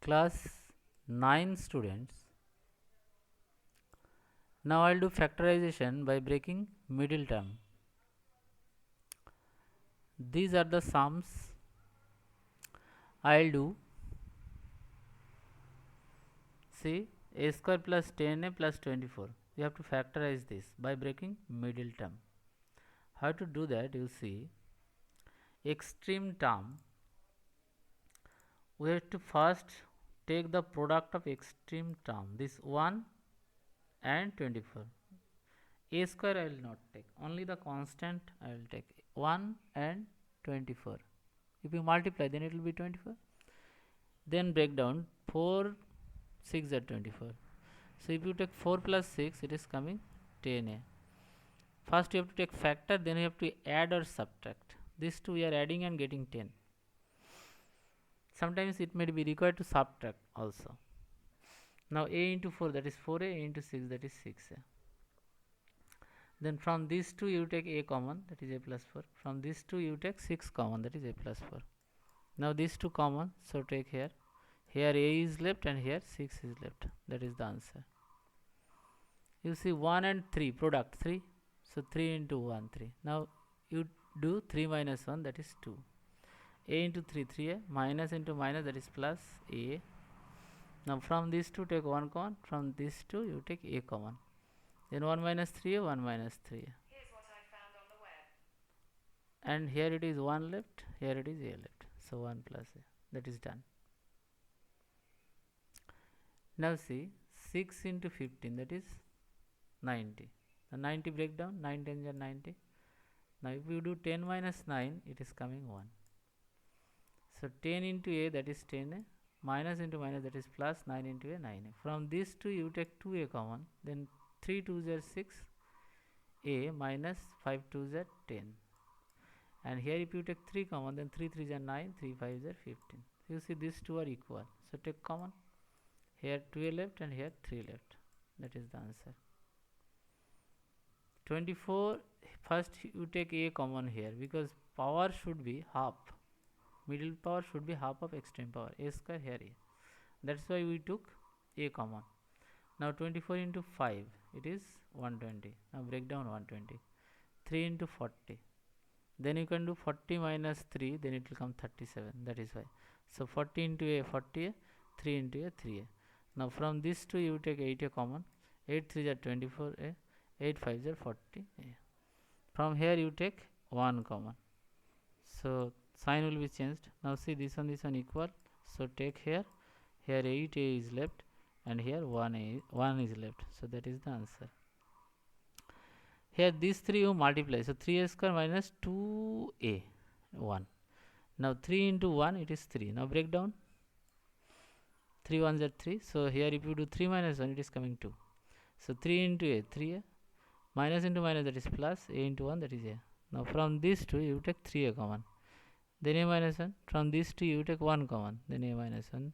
class 9 students. Now I'll do factorization by breaking middle term. These are the sums I'll do. See, a square plus 10a plus 24. You have to factorize this by breaking middle term. How to do that? You see, extreme term, we have to first take the product of extreme term, this 1 and 24. A square I will not take, only the constant I will take, 1 and 24. If you multiply, then it will be 24. Then break down, 4 6 are 24. So if you take 4 plus 6, it is coming 10a. First you have to take factor, then you have to add or subtract. These two we are adding and getting 10. Sometimes it may be required to subtract also. Now a into 4, that is 4a, a into 6, that is 6a. Then from these two you take a common, that is a plus 4. From these two you take 6 common, that is a plus 4. Now these two common, so take here. Here a is left and here 6 is left. That is the answer. You see 1 and 3, product 3. So 3 into 1, 3. Now you do 3 minus 1, that is 2. A into 3, 3a. Minus into minus, that is plus a. Now from these two take 1 common. From these two you take a common. Then 1 minus 3a, 1 minus 3a. Here's what I found on the web. And here it is 1 left, here it is a left. So 1 plus a. That is done. Now see, 6 into 15, that is 90. The 90 breakdown, 9 10s are 90. Now if you do 10 minus 9, it is coming 1. So 10 into a, that is 10a. Minus into minus, that is plus. 9 into a, 9a. From these two you take 2a common. Then 3 2s are 6. A minus 5 2s are 10. And here if you take 3 common, then 3 3s are 9. 3 5s are 15. So you see these two are equal. So take common. Here 2a left and here 3 left. That is the answer. 24, first you take a common here, because power should be half. Middle power should be half of extreme power. A square, here a. That's why we took a common. Now 24 into 5, it is 120. Now break down 120. 3 into 40. Then you can do 40 minus 3, then it will come 37. That is why. So 40 into a, 40a. 3 into a, 3a. Now from these two you take 8a common. 8 3s are 24a. 8 5s are 40a. From here you take 1 common. So sign will be changed. Now see this one equal. So take here. Here 8a is left and here 1 is left. So that is the answer. Here these three you multiply. So 3a square minus 2a, 1. Now 3 into 1, it is 3. Now break down. 3 1s are 3. So here if you do 3 minus 1, it is coming 2. So 3 into a, 3a. Minus into minus, that is plus. A into 1, that is a. Now from these two you take 3a common. Then a minus 1. From these two you take 1 common. Then a minus 1.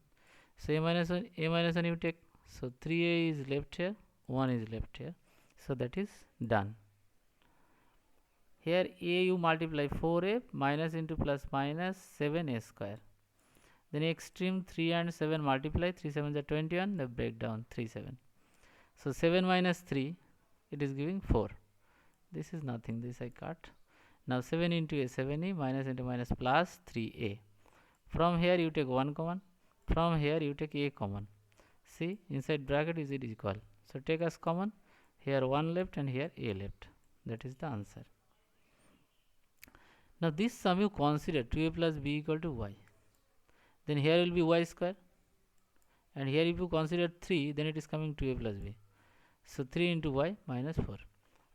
So a minus 1 you take. So 3a is left here, 1 is left here. So that is done. Here a you multiply 4a minus into plus minus 7a square. Then extreme 3 and 7 multiply. 3 7s are 21. The breakdown 3 7. So 7 minus 3, it is giving 4. This is nothing. This I cut. Now 7 into a, 7a, minus into minus plus 3a. From here you take 1 common. From here you take a common. See, inside bracket is it equal. So take as common. Here 1 left and here a left. That is the answer. Now this sum you consider 2a plus b equal to y. Then here will be y square. And here if you consider 3, then it is coming 2a plus b. So 3 into y minus 4.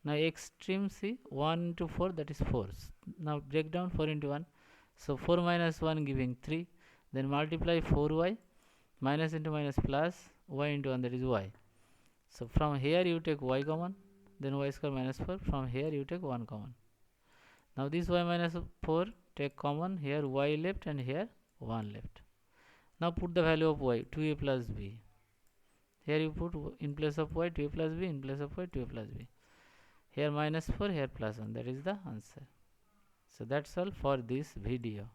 Now extreme C, 1 into 4, that is 4. Now break down 4 into 1. So 4 minus 1 giving 3. Then multiply 4y. Minus into minus plus y into 1, that is y. So from here you take y common. Then y square minus 4. From here you take 1 common. Now this y minus 4 take common. Here y left and here 1 left. Now put the value of y, 2a plus b. Here you put in place of y 2a plus b, in place of y 2a plus b. Here minus 4, here plus 1. That is the answer. So that's all for this video.